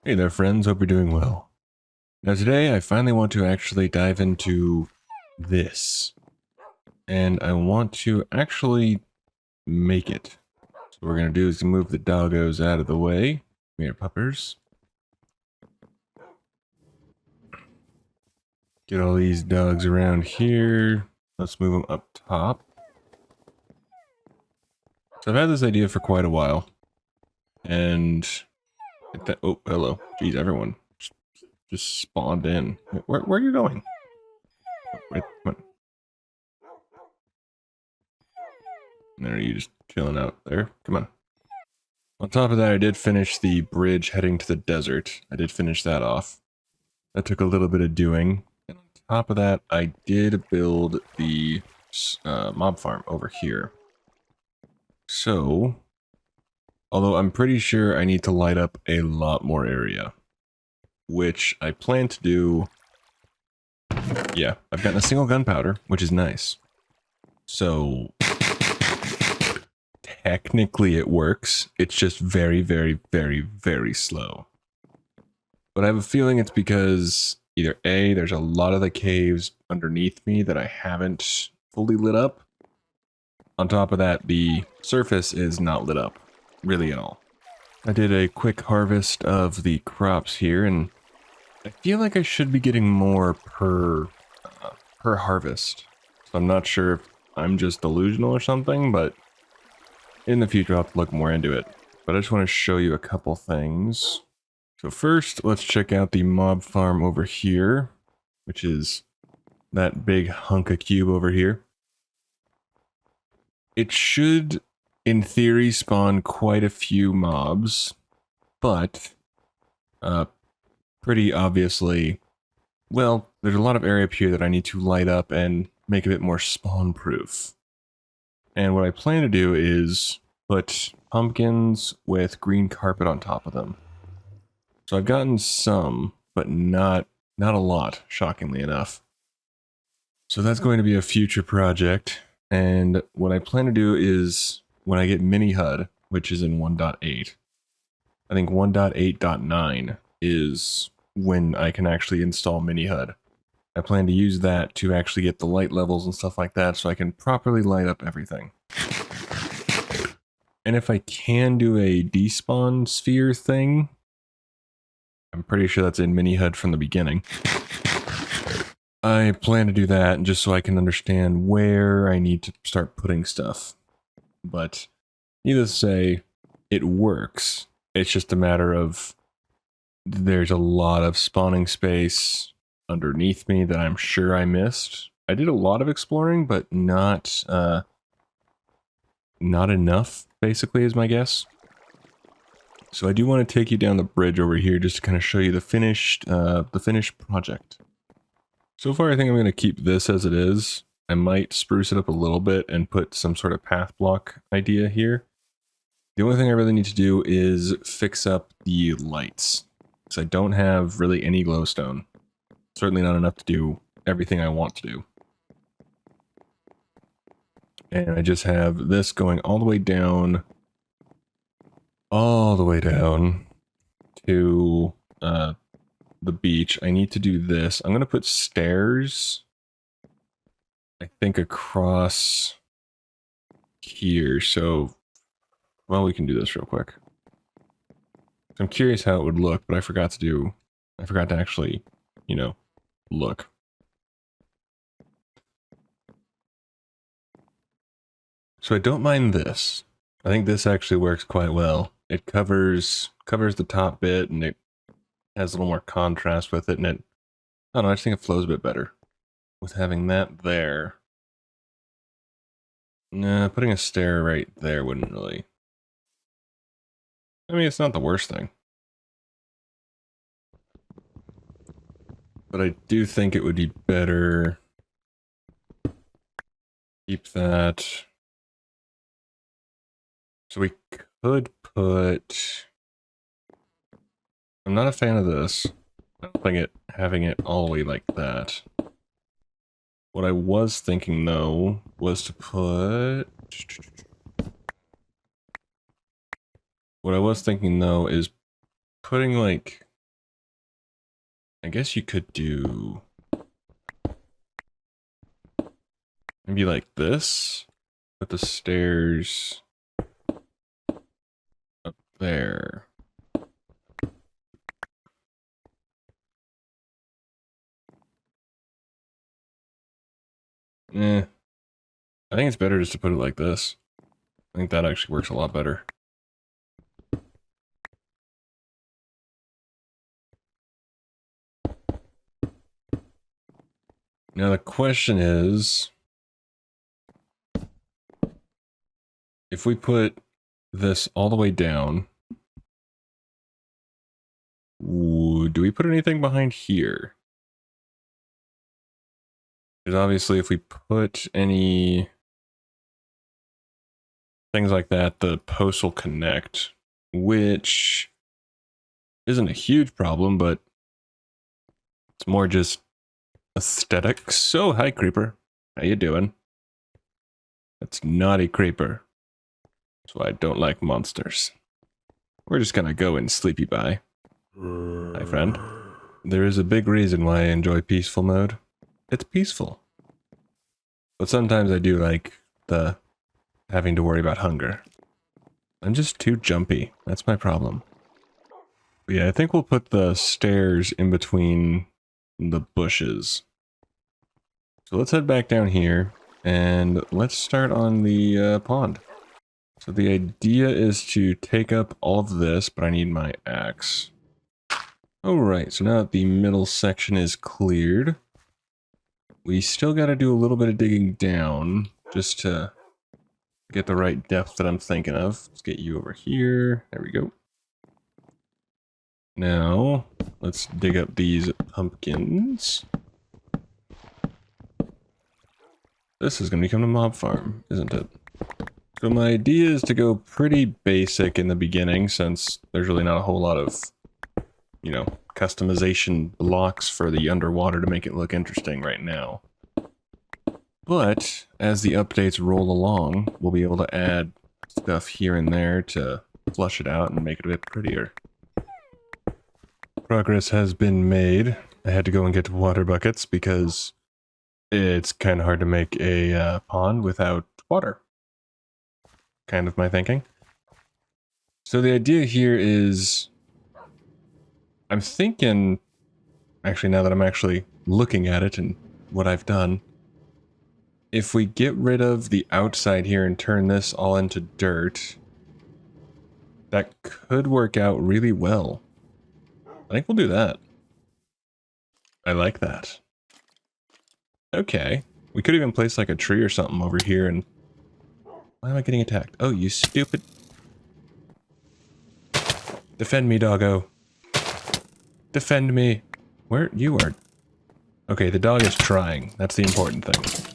Hey there, friends. Hope you're doing well. Now, today I finally want to actually dive into this, and I want to actually make it. So, what we're going to do is move the doggos out of the way. Come here, puppers. Get all these dogs around here. Let's move them up top. So, I've had this idea for quite a while, and oh, hello. Jeez, everyone just spawned in. Where are you going? Oh, wait, come on. There, you just chilling out there. Come on. On top of that, I did finish the bridge heading to the desert. I did finish that off. That took a little bit of doing. And on top of that, I did build the mob farm over here. So, although I'm pretty sure I need to light up a lot more area, which I plan to do. Yeah, I've gotten a single gunpowder, which is nice. So, technically it works. It's just very, very, very, very slow. But I have a feeling it's because either A, there's a lot of the caves underneath me that I haven't fully lit up. On top of that, the surface is not lit up, really at all. I did a quick harvest of the crops here, and I feel like I should be getting more per harvest. So I'm not sure if I'm just delusional or something, but in the future I'll have to look more into it. But I just want to show you a couple things. So first, let's check out the mob farm over here, which is that big hunk of cube over here. It should, in theory, spawn quite a few mobs, but pretty obviously, well, there's a lot of area up here that I need to light up and make a bit more spawn-proof. And what I plan to do is put pumpkins with green carpet on top of them. So I've gotten some, but not a lot, shockingly enough. So that's going to be a future project. And what I plan to do is when I get mini HUD, which is in 1.8, I think 1.8.9 is when I can actually install mini HUD. I plan to use that to actually get the light levels and stuff like that so I can properly light up everything. And if I can do a despawn sphere thing, I'm pretty sure that's in mini HUD from the beginning. I plan to do that just so I can understand where I need to start putting stuff. But needless to say, it works. It's just a matter of there's a lot of spawning space underneath me that I'm sure I missed. I did a lot of exploring, but not enough, basically, is my guess. So I do want to take you down the bridge over here just to kind of show you the finished project. So far, I think I'm going to keep this as it is. I might spruce it up a little bit and put some sort of path block idea here. The only thing I really need to do is fix up the lights, because I don't have really any glowstone. Certainly not enough to do everything I want to do. And I just have this going all the way down to the beach. I need to do this. I'm going to put stairs, I think, across here. So, well, we can do this real quick. I'm curious how it would look, but I forgot to actually, look. So I don't mind this. I think this actually works quite well. It covers the top bit, and it has a little more contrast with it, and I don't know, I just think it flows a bit better with having that there. Nah, putting a stair right there wouldn't really. I mean, it's not the worst thing. But I do think it would be better. Keep that. So we could put. I'm not a fan of this. I don't think having it all the way like that. What I was thinking though was to put. What I was thinking though is putting like I guess you could do maybe like this. Put the stairs up there. I think it's better just to put it like this. I think that actually works a lot better. Now the question is, if we put this all the way down, do we put anything behind here? Because obviously if we put any things like that, the posts will connect, which isn't a huge problem, but it's more just aesthetic. So, hi Creeper. How you doing? That's naughty Creeper. That's why I don't like monsters. We're just gonna go in sleepy bye. Hi friend. There is a big reason why I enjoy peaceful mode. It's peaceful. But sometimes I do like the having to worry about hunger. I'm just too jumpy. That's my problem. But yeah, I think we'll put the stairs in between the bushes. So let's head back down here and let's start on the pond. So the idea is to take up all of this, but I need my axe. Alright, so now that the middle section is cleared, we still got to do a little bit of digging down just to get the right depth that I'm thinking of. Let's get you over here. There we go. Now, let's dig up these pumpkins. This is going to become a mob farm, isn't it? So my idea is to go pretty basic in the beginning, since there's really not a whole lot of, you know, customization blocks for the underwater to make it look interesting right now. But as the updates roll along, we'll be able to add stuff here and there to flush it out and make it a bit prettier. Progress has been made. I had to go and get water buckets because it's kind of hard to make a pond without water. Kind of my thinking. So the idea here is, I'm thinking, actually now that I'm actually looking at it and what I've done, if we get rid of the outside here and turn this all into dirt, that could work out really well. I think we'll do that. I like that. Okay. We could even place like a tree or something over here and... Why am I getting attacked? Oh, you stupid... Defend me, doggo. Defend me. Where? You are... Okay, the dog is trying. That's the important thing.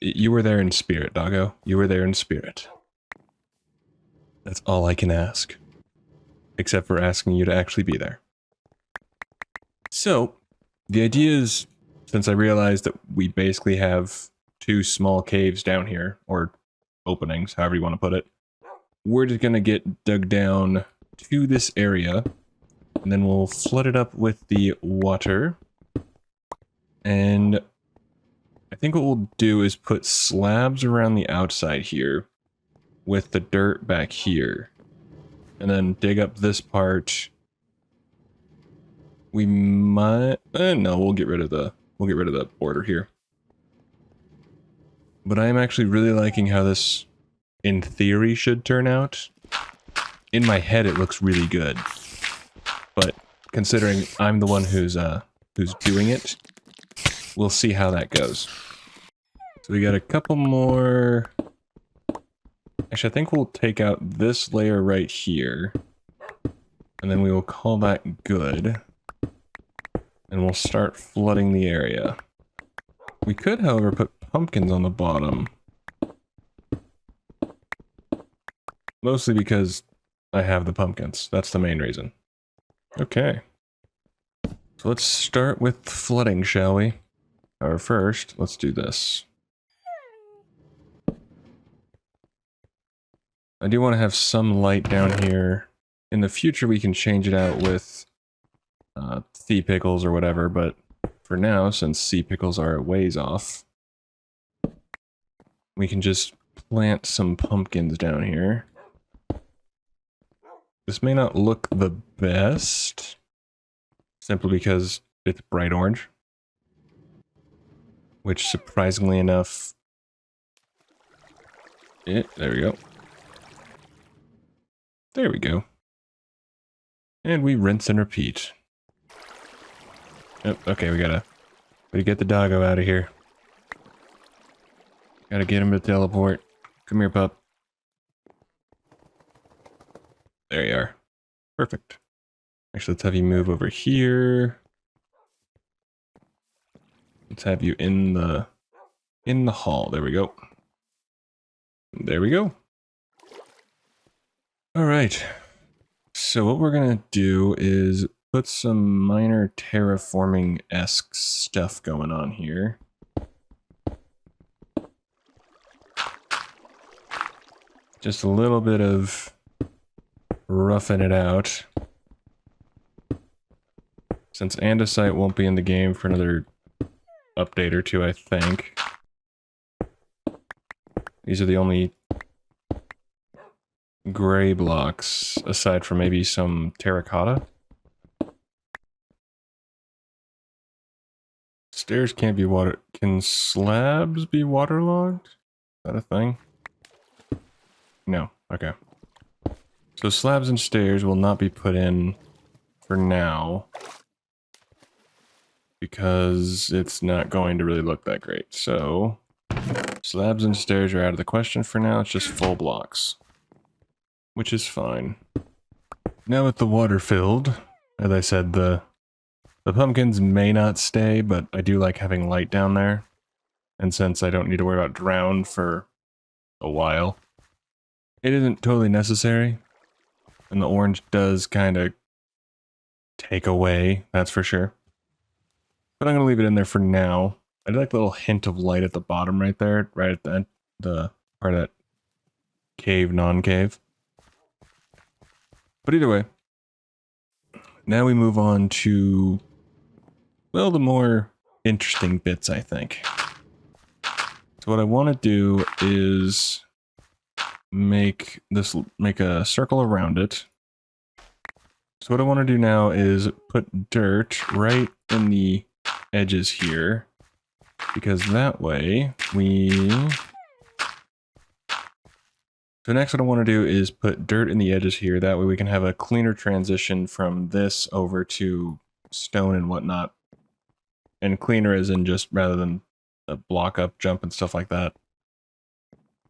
You were there in spirit, doggo. You were there in spirit. That's all I can ask. Except for asking you to actually be there. So, the idea is, since I realized that we basically have two small caves down here, or openings, however you want to put it, we're just going to get dug down to this area, and then we'll flood it up with the water, and I think what we'll do is put slabs around the outside here, with the dirt back here, and then dig up this part. We might... no, we'll get rid of the border here. But I am actually really liking how this, in theory, should turn out. In my head, it looks really good. But considering I'm the one who's doing it, we'll see how that goes. So we got a couple more... Actually, I think we'll take out this layer right here. And then we will call that good. And we'll start flooding the area. We could, however, put pumpkins on the bottom. Mostly because I have the pumpkins. That's the main reason. Okay. So let's start with flooding, shall we? Or first, let's do this. I do want to have some light down here. In the future, we can change it out with sea pickles or whatever, but for now, since sea pickles are a ways off, we can just plant some pumpkins down here. This may not look the best, simply because it's bright orange, which surprisingly enough, there we go. There we go. And we rinse and repeat. Oh, okay, we gotta get the doggo out of here. Gotta get him to teleport. Come here, pup. There you are. Perfect. Actually, let's have you move over here. Let's have you in the hall. There we go. There we go. All right. So what we're gonna do is put some minor terraforming-esque stuff going on here. Just a little bit of roughing it out. Since andesite won't be in the game for another update or two, I think. These are the only gray blocks, aside from maybe some terracotta. Stairs can't be water... Can slabs be waterlogged? Is that a thing? No. Okay. So slabs and stairs will not be put in for now, because it's not going to really look that great. So slabs and stairs are out of the question for now. It's just full blocks, which is fine. Now with the water filled, as I said, the pumpkins may not stay, but I do like having light down there. And since I don't need to worry about drown for a while, it isn't totally necessary. And the orange does kind of take away, that's for sure. But I'm going to leave it in there for now. I do like the little hint of light at the bottom right there, right at the end, the part of that cave, non-cave. But either way, now we move on to, well, the more interesting bits, I think. So what I want to do is make a circle around it. So what I want to do now is put dirt right in the edges here, because that way so next what I want to do is put dirt in the edges here. That way we can have a cleaner transition from this over to stone and whatnot. And cleaner as in just rather than a block up jump and stuff like that.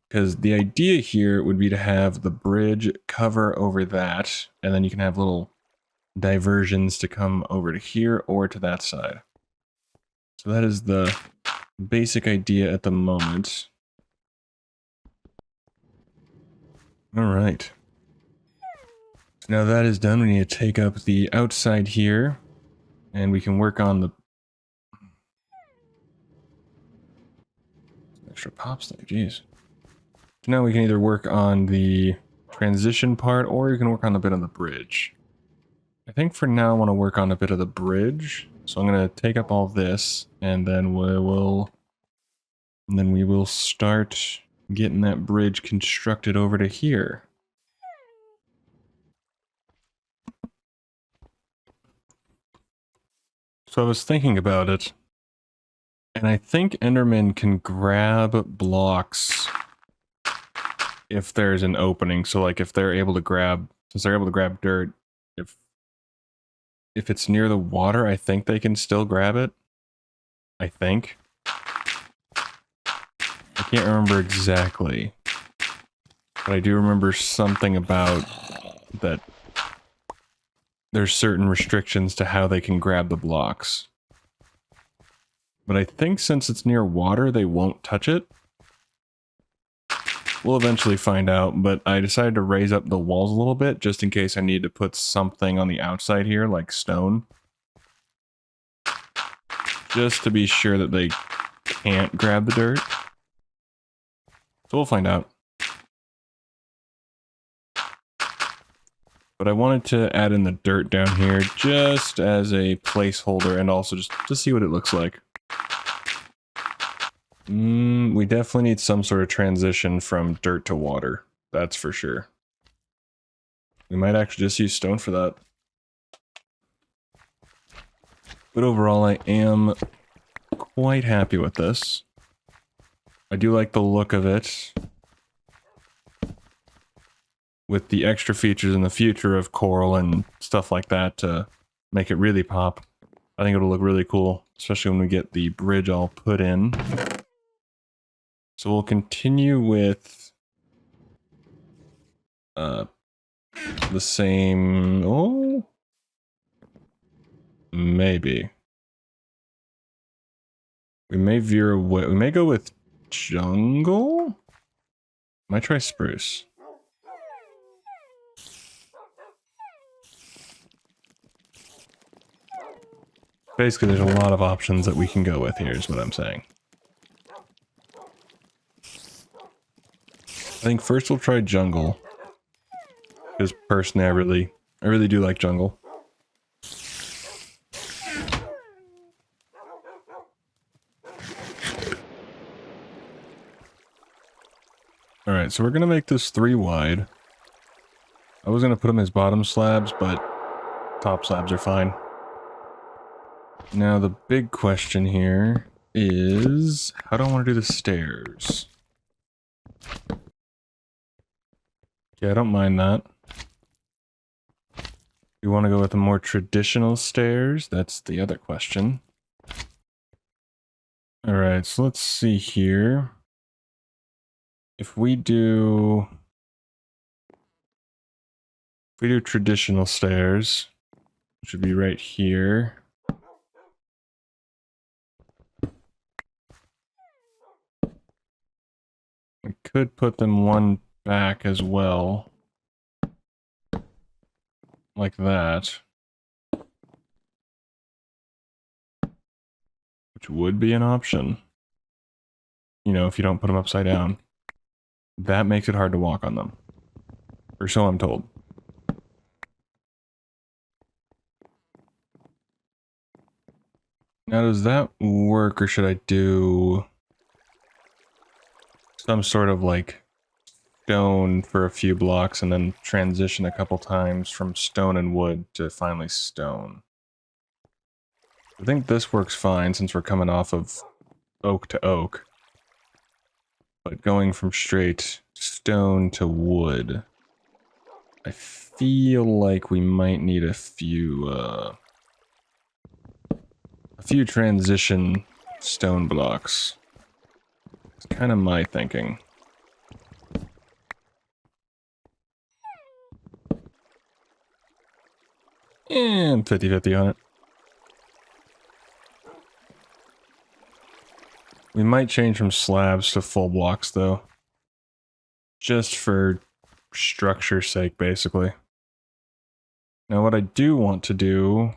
Because the idea here would be to have the bridge cover over that, and then you can have little diversions to come over to here or to that side. So that is the basic idea at the moment. All right. So now that is done, we need to take up the outside here, and we can work on the extra pops there, jeez. So now we can either work on the transition part, or you can work on a bit on the bridge. I think for now I want to work on a bit of the bridge. So I'm going to take up all this, and then we will start getting that bridge constructed over to here. So I was thinking about it, and I think Enderman can grab blocks if there's an opening. So like if they're able to grab, since they're able to grab dirt, if it's near the water, I think they can still grab it. I think. I can't remember exactly, but I do remember something about that there's certain restrictions to how they can grab the blocks. But I think since it's near water, they won't touch it. We'll eventually find out, but I decided to raise up the walls a little bit just in case I need to put something on the outside here, like stone. Just to be sure that they can't grab the dirt. So we'll find out. But I wanted to add in the dirt down here just as a placeholder and also just to see what it looks like. We definitely need some sort of transition from dirt to water. That's for sure. We might actually just use stone for that. But overall, I am quite happy with this. I do like the look of it. With the extra features in the future of coral and stuff like that to make it really pop. I think it'll look really cool, especially when we get the bridge all put in. So we'll continue with the same... Oh, maybe. We may veer away. We may go with jungle? Might try spruce. Basically, there's a lot of options that we can go with here, is what I'm saying. I think first we'll try jungle. Because personally, I really do like jungle. Alright, so we're gonna make this 3 wide. I was gonna put them as bottom slabs, but top slabs are fine. Now the big question here is, how do I want to do the stairs? Yeah, I don't mind that. We want to go with the more traditional stairs? That's the other question. Alright, so let's see here. If we do traditional stairs, which would be right here. We could put them one back as well. Like that. Which would be an option. You know, if you don't put them upside down. That makes it hard to walk on them. Or so I'm told. Now, does that work, or should I do some sort of like stone for a few blocks and then transition a couple times from stone and wood to finally stone? I think this works fine since we're coming off of oak to oak. But going from straight stone to wood, I feel like we might need a few transition stone blocks. It's kind of my thinking. And 50-50 on it. We might change from slabs to full blocks, though. Just for structure's sake, basically. Now, what I do want to do...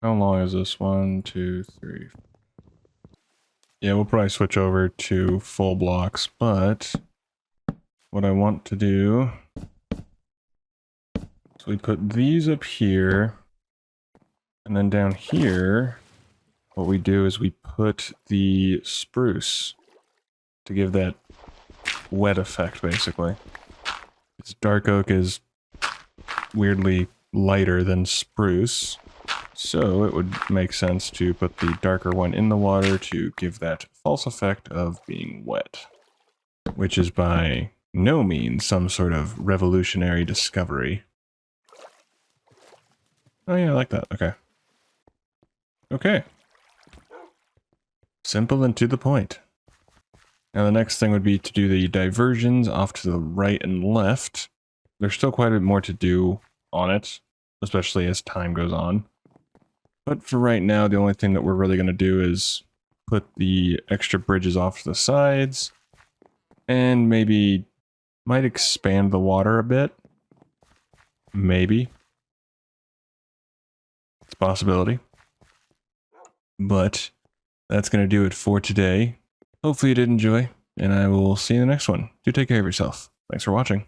How long is this? 1, 2, 3... Yeah, we'll probably switch over to full blocks, but... What I want to do... So we put these up here, and then down here... What we do is we put the spruce to give that wet effect, basically. This dark oak is weirdly lighter than spruce, so it would make sense to put the darker one in the water to give that false effect of being wet. Which is by no means some sort of revolutionary discovery. Oh yeah, I like that. Okay. Okay. Simple and to the point. Now the next thing would be to do the diversions off to the right and left. There's still quite a bit more to do on it, especially as time goes on. But for right now, the only thing that we're really going to do is put the extra bridges off to the sides, and maybe might expand the water a bit. Maybe. It's a possibility. But that's going to do it for today. Hopefully you did enjoy, and I will see you in the next one. Do take care of yourself. Thanks for watching.